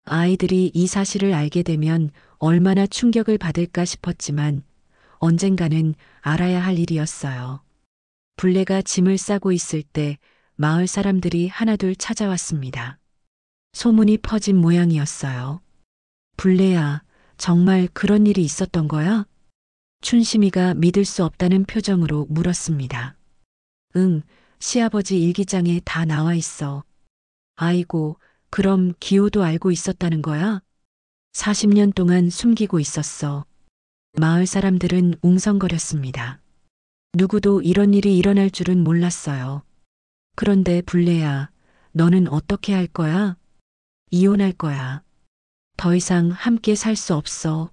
아이들이 이 사실을 알게 되면 얼마나 충격을 받을까 싶었지만 언젠가는 알아야 할 일이었어요. 불레가 짐을 싸고 있을 때 마을 사람들이 하나둘 찾아왔습니다. 소문이 퍼진 모양이었어요. 불레야, 정말 그런 일이 있었던 거야? 춘심이가 믿을 수 없다는 표정으로 물었습니다. 응, 시아버지 일기장에 다 나와 있어. 아이고, 그럼 기호도 알고 있었다는 거야? 40년 동안 숨기고 있었어. 마을 사람들은 웅성거렸습니다. 누구도 이런 일이 일어날 줄은 몰랐어요. 그런데 불레야, 너는 어떻게 할 거야? 이혼할 거야. 더 이상 함께 살 수 없어.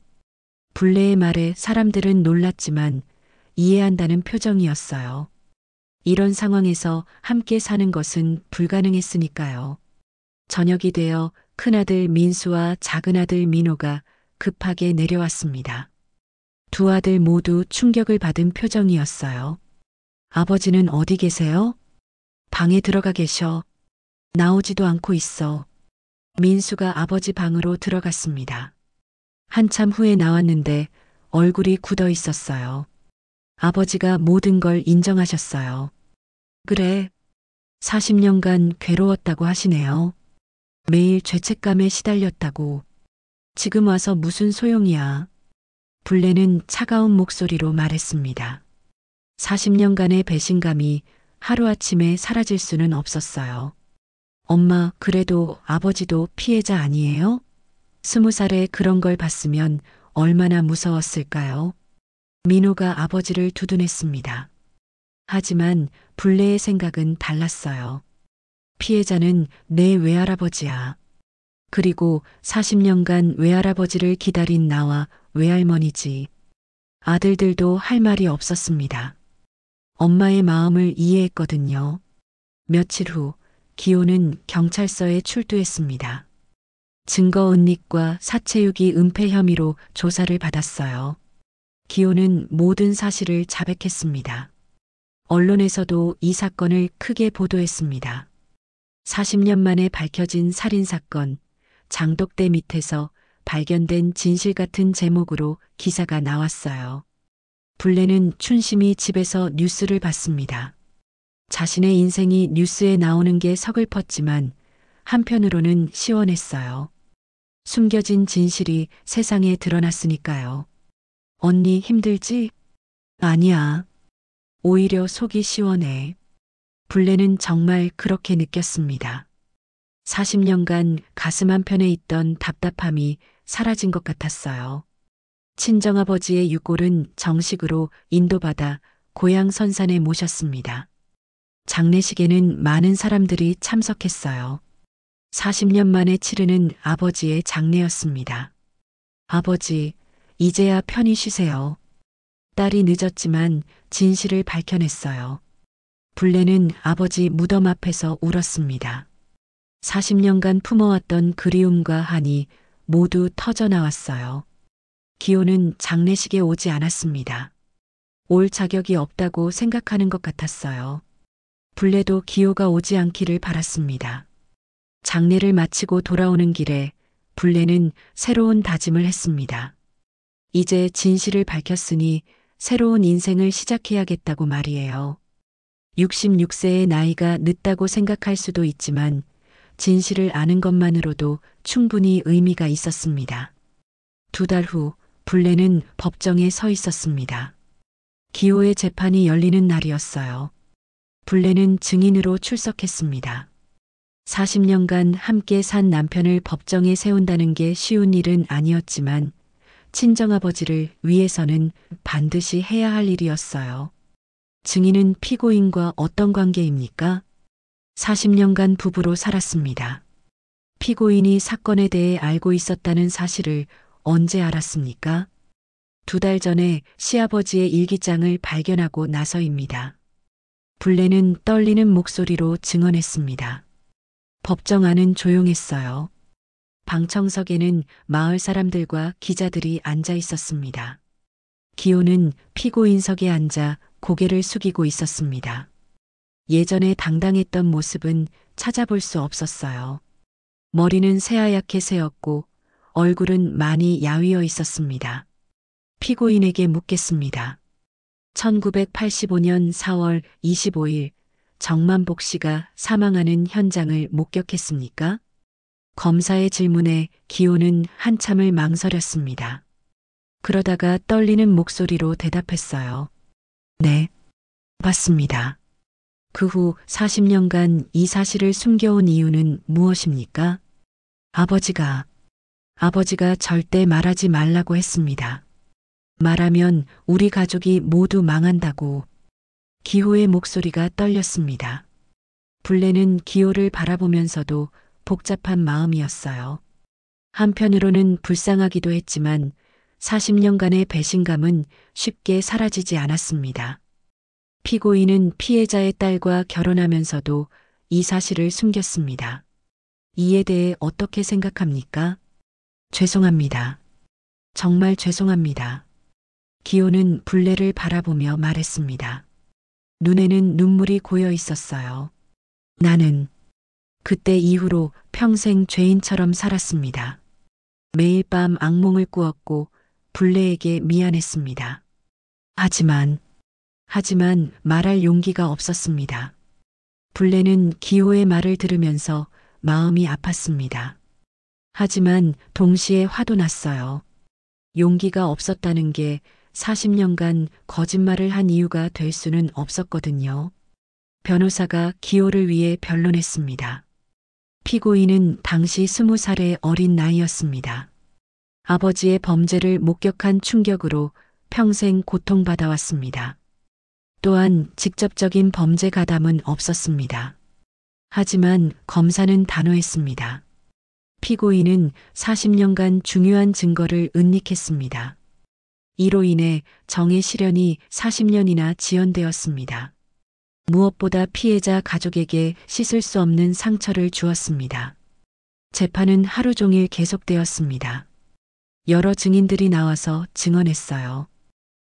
불레의 말에 사람들은 놀랐지만 이해한다는 표정이었어요. 이런 상황에서 함께 사는 것은 불가능했으니까요. 저녁이 되어 큰아들 민수와 작은아들 민호가 급하게 내려왔습니다. 두 아들 모두 충격을 받은 표정이었어요. 아버지는 어디 계세요? 방에 들어가 계셔. 나오지도 않고 있어. 민수가 아버지 방으로 들어갔습니다. 한참 후에 나왔는데 얼굴이 굳어 있었어요. 아버지가 모든 걸 인정하셨어요. 그래, 40년간 괴로웠다고 하시네요. 매일 죄책감에 시달렸다고. 지금 와서 무슨 소용이야. 불레는 차가운 목소리로 말했습니다. 40년간의 배신감이 하루아침에 사라질 수는 없었어요. 엄마, 그래도 아버지도 피해자 아니에요? 20살에 그런 걸 봤으면 얼마나 무서웠을까요? 민호가 아버지를 두둔했습니다. 하지만 불레의 생각은 달랐어요. 피해자는 내 외할아버지야. 그리고 40년간 외할아버지를 기다린 나와 외할머니지. 아들들도 할 말이 없었습니다. 엄마의 마음을 이해했거든요. 며칠 후 기호는 경찰서에 출두했습니다. 증거 은닉과 사체유기 은폐 혐의로 조사를 받았어요. 기호는 모든 사실을 자백했습니다. 언론에서도 이 사건을 크게 보도했습니다. 40년 만에 밝혀진 살인사건, 장독대 밑에서 발견된 진실 같은 제목으로 기사가 나왔어요. 불레는 춘심이 집에서 뉴스를 봤습니다. 자신의 인생이 뉴스에 나오는 게 서글펐지만 한편으로는 시원했어요. 숨겨진 진실이 세상에 드러났으니까요. 언니 힘들지? 아니야. 오히려 속이 시원해. 불레는 정말 그렇게 느꼈습니다. 40년간 가슴 한편에 있던 답답함이 사라진 것 같았어요. 친정아버지의 유골은 정식으로 인도받아 고향 선산에 모셨습니다. 장례식에는 많은 사람들이 참석했어요. 40년 만에 치르는 아버지의 장례였습니다. 아버지, 이제야 편히 쉬세요. 딸이 늦었지만 진실을 밝혀냈어요. 불레는 아버지 무덤 앞에서 울었습니다. 40년간 품어왔던 그리움과 한이 모두 터져 나왔어요. 기호는 장례식에 오지 않았습니다. 올 자격이 없다고 생각하는 것 같았어요. 불레도 기호가 오지 않기를 바랐습니다. 장례를 마치고 돌아오는 길에 불레는 새로운 다짐을 했습니다. 이제 진실을 밝혔으니 새로운 인생을 시작해야겠다고 말이에요. 66세의 나이가 늦다고 생각할 수도 있지만 진실을 아는 것만으로도 충분히 의미가 있었습니다. 2달 후 불레는 법정에 서 있었습니다. 기호의 재판이 열리는 날이었어요. 불레는 증인으로 출석했습니다. 40년간 함께 산 남편을 법정에 세운다는 게 쉬운 일은 아니었지만 친정아버지를 위해서는 반드시 해야 할 일이었어요. 증인은 피고인과 어떤 관계입니까? 40년간 부부로 살았습니다. 피고인이 사건에 대해 알고 있었다는 사실을 언제 알았습니까? 2달 전에 시아버지의 일기장을 발견하고 나서입니다. 불레는 떨리는 목소리로 증언했습니다. 법정 안은 조용했어요. 방청석에는 마을 사람들과 기자들이 앉아 있었습니다. 기호는 피고인석에 앉아 고개를 숙이고 있었습니다. 예전에 당당했던 모습은 찾아볼 수 없었어요. 머리는 새하얗게 새었고 얼굴은 많이 야위어 있었습니다. 피고인에게 묻겠습니다. 1985년 4월 25일 정만복 씨가 사망하는 현장을 목격했습니까? 검사의 질문에 기호는 한참을 망설였습니다. 그러다가 떨리는 목소리로 대답했어요. 네, 봤습니다. 그 후 40년간 이 사실을 숨겨온 이유는 무엇입니까? 아버지가 절대 말하지 말라고 했습니다. 말하면 우리 가족이 모두 망한다고. 기호의 목소리가 떨렸습니다. 불레는 기호를 바라보면서도 복잡한 마음이었어요. 한편으로는 불쌍하기도 했지만 40년간의 배신감은 쉽게 사라지지 않았습니다. 피고인은 피해자의 딸과 결혼하면서도 이 사실을 숨겼습니다. 이에 대해 어떻게 생각합니까? 죄송합니다. 정말 죄송합니다. 기호는 불레를 바라보며 말했습니다. 눈에는 눈물이 고여 있었어요. 나는 그때 이후로 평생 죄인처럼 살았습니다. 매일 밤 악몽을 꾸었고 불레에게 미안했습니다. 하지만 말할 용기가 없었습니다. 불레는 기호의 말을 들으면서 마음이 아팠습니다. 하지만 동시에 화도 났어요. 용기가 없었다는 게 40년간 거짓말을 한 이유가 될 수는 없었거든요. 변호사가 기호를 위해 변론했습니다. 피고인은 당시 20살의 어린 나이였습니다. 아버지의 범죄를 목격한 충격으로 평생 고통받아왔습니다. 또한 직접적인 범죄 가담은 없었습니다. 하지만 검사는 단호했습니다. 피고인은 40년간 중요한 증거를 은닉했습니다. 이로 인해 정의 실현이 40년이나 지연되었습니다. 무엇보다 피해자 가족에게 씻을 수 없는 상처를 주었습니다. 재판은 하루 종일 계속되었습니다. 여러 증인들이 나와서 증언했어요.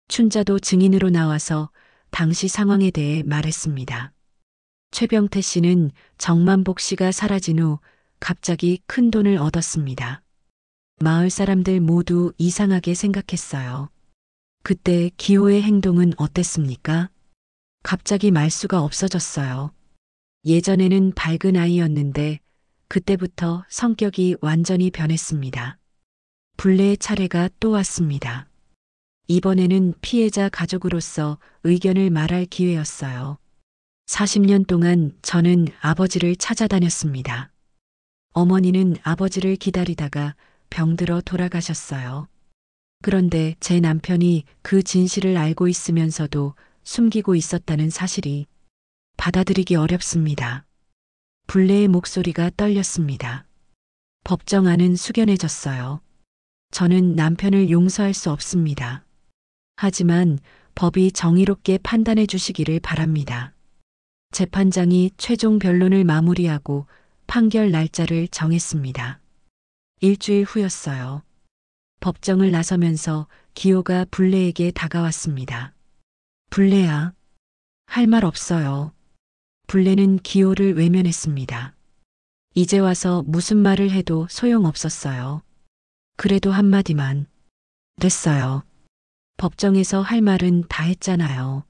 춘자도 증인으로 나와서 당시 상황에 대해 말했습니다. 최병태 씨는 정만복 씨가 사라진 후 갑자기 큰 돈을 얻었습니다. 마을 사람들 모두 이상하게 생각했어요. 그때 기호의 행동은 어땠습니까? 갑자기 말수가 없어졌어요. 예전에는 밝은 아이였는데 그때부터 성격이 완전히 변했습니다. 불레의 차례가 또 왔습니다. 이번에는 피해자 가족으로서 의견을 말할 기회였어요. 40년 동안 저는 아버지를 찾아다녔습니다. 어머니는 아버지를 기다리다가 병들어 돌아가셨어요. 그런데 제 남편이 그 진실을 알고 있으면서도 숨기고 있었다는 사실이 받아들이기 어렵습니다. 불레의 목소리가 떨렸습니다. 법정 안은 숙연해졌어요. 저는 남편을 용서할 수 없습니다. 하지만 법이 정의롭게 판단해 주시기를 바랍니다. 재판장이 최종 변론을 마무리하고 판결 날짜를 정했습니다. 일주일 후였어요. 법정을 나서면서 기호가 불레에게 다가왔습니다. 불레야, 할 말 없어요. 불레는 기호를 외면했습니다. 이제 와서 무슨 말을 해도 소용없었어요. 그래도 한마디만. 됐어요. 법정에서 할 말은 다 했잖아요.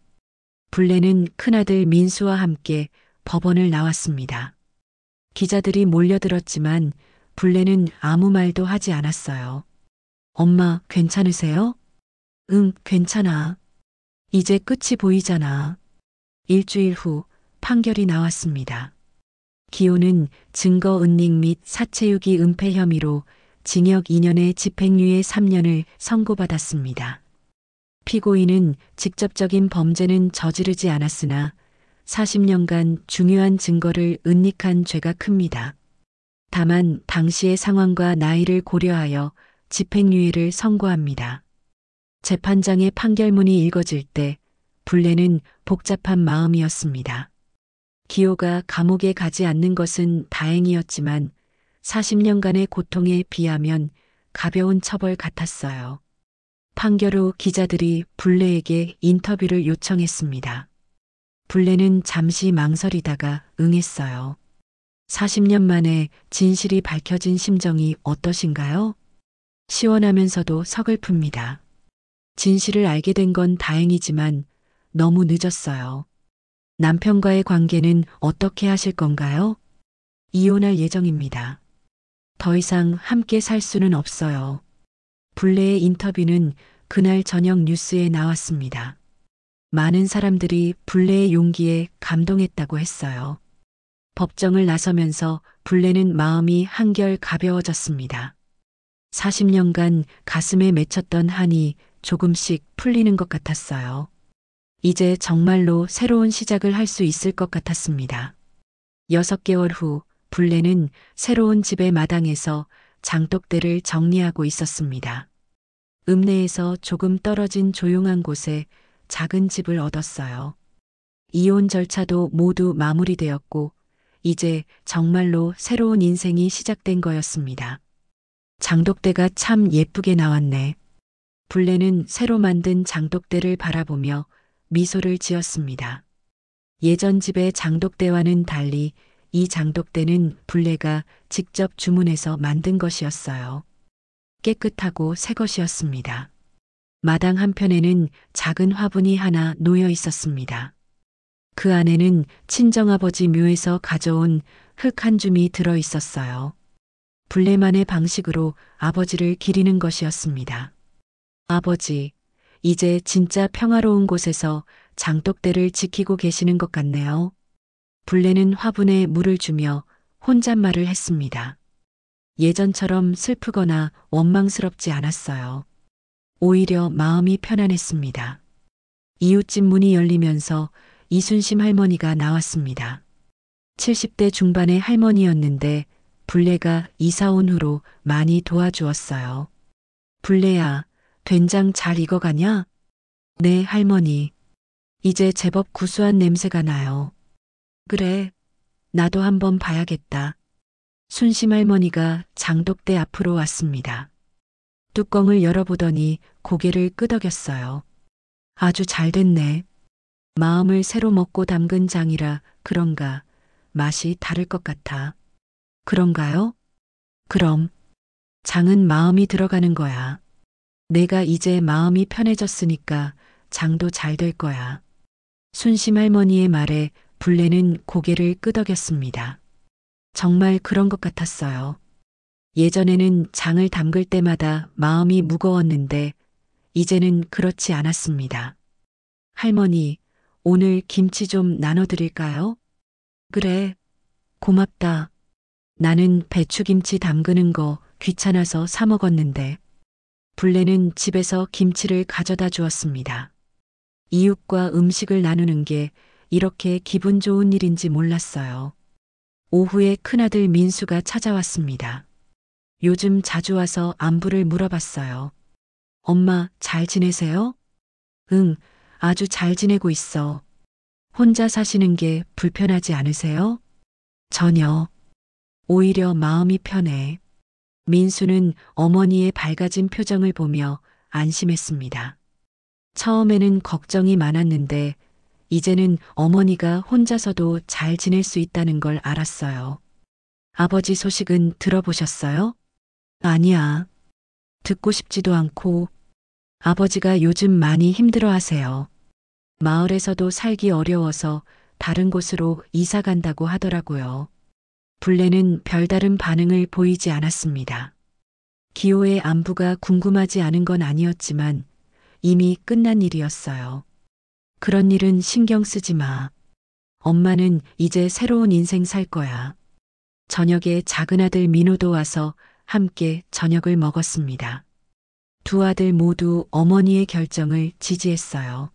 불레는 큰아들 민수와 함께 법원을 나왔습니다. 기자들이 몰려들었지만 불레는 아무 말도 하지 않았어요. 엄마, 괜찮으세요? 응, 괜찮아. 이제 끝이 보이잖아. 일주일 후 판결이 나왔습니다. 기호는 증거 은닉 및 사체유기 은폐 혐의로 징역 2년에 집행유예 3년을 선고받았습니다. 피고인은 직접적인 범죄는 저지르지 않았으나 40년간 중요한 증거를 은닉한 죄가 큽니다. 다만 당시의 상황과 나이를 고려하여 집행유예를 선고합니다. 재판장의 판결문이 읽어질 때 불레는 복잡한 마음이었습니다. 기호가 감옥에 가지 않는 것은 다행이었지만 40년간의 고통에 비하면 가벼운 처벌 같았어요. 판결 후 기자들이 불레에게 인터뷰를 요청했습니다. 불레는 잠시 망설이다가 응했어요. 40년 만에 진실이 밝혀진 심정이 어떠신가요? 시원하면서도 서글픕니다. 진실을 알게 된 건 다행이지만 너무 늦었어요. 남편과의 관계는 어떻게 하실 건가요? 이혼할 예정입니다. 더 이상 함께 살 수는 없어요. 불레의 인터뷰는 그날 저녁 뉴스에 나왔습니다. 많은 사람들이 불레의 용기에 감동했다고 했어요. 법정을 나서면서 불레는 마음이 한결 가벼워졌습니다. 40년간 가슴에 맺혔던 한이 조금씩 풀리는 것 같았어요. 이제 정말로 새로운 시작을 할 수 있을 것 같았습니다. 6개월 후 불레는 새로운 집의 마당에서 장독대를 정리하고 있었습니다. 읍내에서 조금 떨어진 조용한 곳에 작은 집을 얻었어요. 이혼 절차도 모두 마무리되었고 이제 정말로 새로운 인생이 시작된 거였습니다. 장독대가 참 예쁘게 나왔네. 불레는 새로 만든 장독대를 바라보며 미소를 지었습니다. 예전 집의 장독대와는 달리 이 장독대는 불레가 직접 주문해서 만든 것이었어요. 깨끗하고 새 것이었습니다. 마당 한편에는 작은 화분이 하나 놓여 있었습니다. 그 안에는 친정아버지 묘에서 가져온 흙 한 줌이 들어 있었어요. 불레만의 방식으로 아버지를 기리는 것이었습니다. 아버지, 이제 진짜 평화로운 곳에서 장독대를 지키고 계시는 것 같네요. 불레는 화분에 물을 주며 혼잣말을 했습니다. 예전처럼 슬프거나 원망스럽지 않았어요. 오히려 마음이 편안했습니다. 이웃집 문이 열리면서 이순심 할머니가 나왔습니다. 70대 중반의 할머니였는데 불레가 이사 온 후로 많이 도와주었어요. 불레야, 된장 잘 익어가냐? 네, 할머니. 이제 제법 구수한 냄새가 나요. 그래, 나도 한번 봐야겠다. 순심 할머니가 장독대 앞으로 왔습니다. 뚜껑을 열어보더니 고개를 끄덕였어요. 아주 잘 됐네. 마음을 새로 먹고 담근 장이라 그런가 맛이 다를 것 같아. 그런가요? 그럼 장은 마음이 들어가는 거야. 내가 이제 마음이 편해졌으니까 장도 잘 될 거야. 순심 할머니의 말에 불레는 고개를 끄덕였습니다. 정말 그런 것 같았어요. 예전에는 장을 담글 때마다 마음이 무거웠는데 이제는 그렇지 않았습니다. 할머니, 오늘 김치 좀 나눠드릴까요? 그래, 고맙다. 나는 배추김치 담그는 거 귀찮아서 사 먹었는데. 불레는 집에서 김치를 가져다 주었습니다. 이웃과 음식을 나누는 게 이렇게 기분 좋은 일인지 몰랐어요. 오후에 큰아들 민수가 찾아왔습니다. 요즘 자주 와서 안부를 물어봤어요. 엄마, 잘 지내세요? 응, 아주 잘 지내고 있어. 혼자 사시는 게 불편하지 않으세요? 전혀. 오히려 마음이 편해. 민수는 어머니의 밝아진 표정을 보며 안심했습니다. 처음에는 걱정이 많았는데 이제는 어머니가 혼자서도 잘 지낼 수 있다는 걸 알았어요. 아버지 소식은 들어보셨어요? 아니야. 듣고 싶지도 않고. 아버지가 요즘 많이 힘들어 하세요. 마을에서도 살기 어려워서 다른 곳으로 이사 간다고 하더라고요. 불레는 별다른 반응을 보이지 않았습니다. 기호의 안부가 궁금하지 않은 건 아니었지만 이미 끝난 일이었어요. 그런 일은 신경 쓰지 마. 엄마는 이제 새로운 인생 살 거야. 저녁에 작은아들 민호도 와서 함께 저녁을 먹었습니다. 두 아들 모두 어머니의 결정을 지지했어요.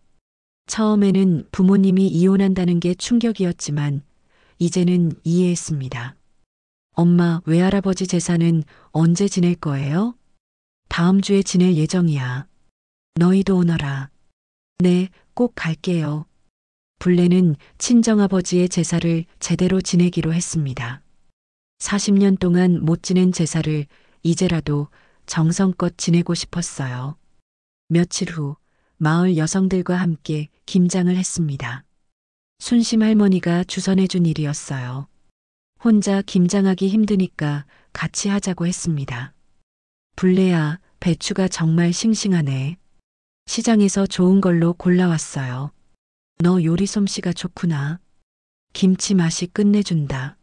처음에는 부모님이 이혼한다는 게 충격이었지만 이제는 이해했습니다. 엄마, 외할아버지 제사는 언제 지낼 거예요? 다음 주에 지낼 예정이야. 너희도 오너라. 네, 꼭 갈게요. 불레는 친정아버지의 제사를 제대로 지내기로 했습니다. 40년 동안 못 지낸 제사를 이제라도 정성껏 지내고 싶었어요. 며칠 후 마을 여성들과 함께 김장을 했습니다. 순심 할머니가 주선해준 일이었어요. 혼자 김장하기 힘드니까 같이 하자고 했습니다. 불레야, 배추가 정말 싱싱하네. 시장에서 좋은 걸로 골라왔어요. 너 요리 솜씨가 좋구나. 김치 맛이 끝내준다.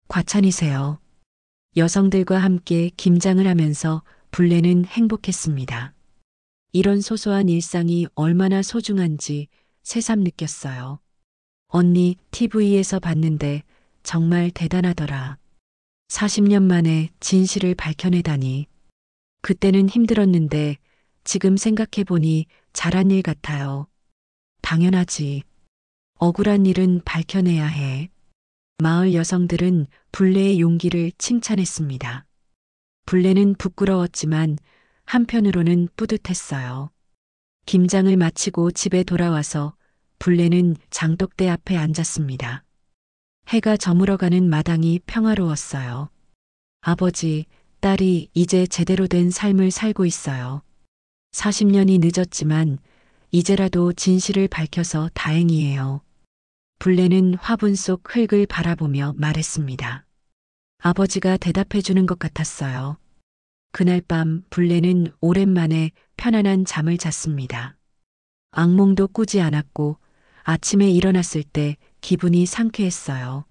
과찬이세요. 여성들과 함께 김장을 하면서 불레는 행복했습니다. 이런 소소한 일상이 얼마나 소중한지 새삼 느꼈어요. 언니, TV에서 봤는데 정말 대단하더라. 40년 만에 진실을 밝혀내다니. 그때는 힘들었는데 지금 생각해보니 잘한 일 같아요. 당연하지. 억울한 일은 밝혀내야 해. 마을 여성들은 불레의 용기를 칭찬했습니다. 불레는 부끄러웠지만 한편으로는 뿌듯했어요. 김장을 마치고 집에 돌아와서 불레는 장독대 앞에 앉았습니다. 해가 저물어가는 마당이 평화로웠어요. 아버지, 딸이 이제 제대로 된 삶을 살고 있어요. 40년이 늦었지만 이제라도 진실을 밝혀서 다행이에요. 불레는 화분 속 흙을 바라보며 말했습니다. 아버지가 대답해 주는 것 같았어요. 그날 밤 불레는 오랜만에 편안한 잠을 잤습니다. 악몽도 꾸지 않았고 아침에 일어났을 때 기분이 상쾌했어요.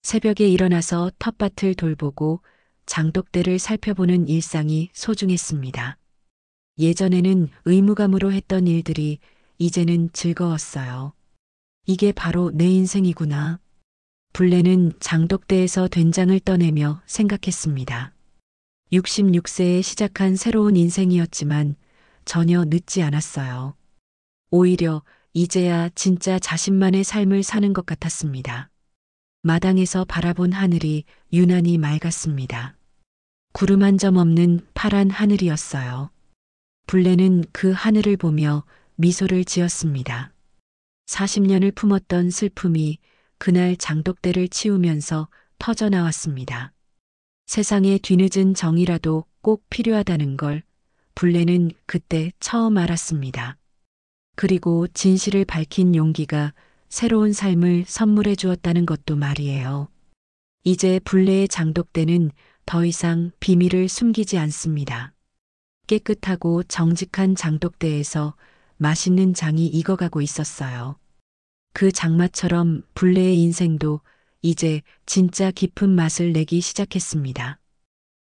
새벽에 일어나서 텃밭을 돌보고 장독대를 살펴보는 일상이 소중했습니다. 예전에는 의무감으로 했던 일들이 이제는 즐거웠어요. 이게 바로 내 인생이구나. 불레는 장독대에서 된장을 떠내며 생각했습니다. 66세에 시작한 새로운 인생이었지만 전혀 늦지 않았어요. 오히려 이제야 진짜 자신만의 삶을 사는 것 같았습니다. 마당에서 바라본 하늘이 유난히 맑았습니다. 구름 한 점 없는 파란 하늘이었어요. 불레는 그 하늘을 보며 미소를 지었습니다. 40년을 품었던 슬픔이 그날 장독대를 치우면서 터져나왔습니다. 세상에 뒤늦은 정이라도 꼭 필요하다는 걸 불레는 그때 처음 알았습니다. 그리고 진실을 밝힌 용기가 새로운 삶을 선물해 주었다는 것도 말이에요. 이제 불레의 장독대는 더 이상 비밀을 숨기지 않습니다. 깨끗하고 정직한 장독대에서 맛있는 장이 익어가고 있었어요. 그 장마처럼 불레의 인생도 이제 진짜 깊은 맛을 내기 시작했습니다.